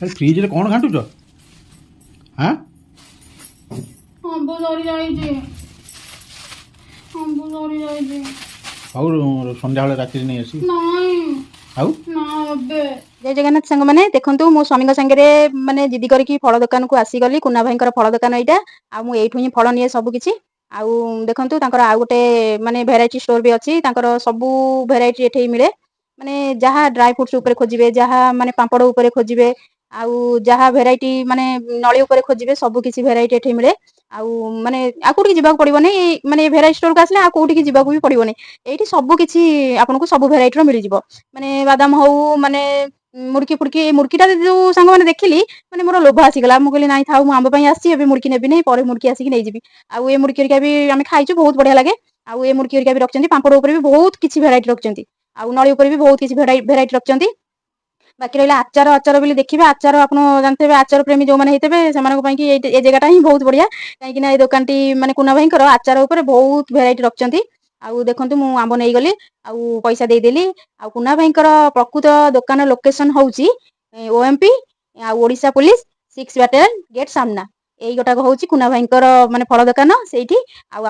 Fridge रे कौन घाटुच? हाँ आंब सरी जाइए आंब सरी जाइए आउ संध्या राति नहीं आसी नहीं आउ ना अबे जय जगन्नाथ सांग मैंने देखो मो स्वामी सागे माने जिद करके फल दुकान को आसीगली कुना भाई फल दुकान यहाँ आउ ही फल निए सबकि आउ देखु आउ गोटे माने भेराइटी स्टोर भी अच्छी सबू भेराइटी एठे मिले माने जहाँ ड्राई फ्रुट्स ऊपर खोजिबे जहाँ माने पापड़ ऊपर खोजिबे आउ जहाँ भेराइटी माने नली ऊपर खोजिबे सब किसी भेराइटी एठे मिले आउ माने आ कोठी जीवाक पड़िबोनी माने भेराइटी स्टोर को आसले आ कोठी जीवाक भी पड़िबोनी एठी सब किछि आपनको सब भेराइटी रो मिल जिवो माने बादाम हो माने मुड़की फुड़की मुड़कीटा जो सांग मैंने देखिली माने मोर लोभ आसीगला मु कहली नाई थाउ मु आंब पई आसी एबे मुड़की नेबी नहीं पर मुड़की आसिक नहीं जीबी आउ ए मुड़की हरिका भी आमे खाइछु बहुत बढ़िया लागे आउ ए मुड़की हरिका भी रखचंती पापड़ ऊपर भी बहुत किछि भेराइटी रखचंती आउ नळी ऊपर भी बहुत किछि भेराइटी रखचंती बाकी रहा आचार आचार बोली देखिए आचार आप जानते आचार प्रेमी जो मैंने होते ये जगह ही बहुत बढ़िया कहीं दुकान टी माने कुना भाई आचार उपर बहुत भेराइटी रखचंती आउ देखंतु मु आंब नहीं गली आउ पैसा देदेली आउ कुना भाई प्रकृत दुकान लोकेशन होउची ओएमपी आउ ओडिशा पुलिस 6 बैटालियन गेट सामना यही गोटाक होउची कुना भाई माने फल दुकान सेठी आउ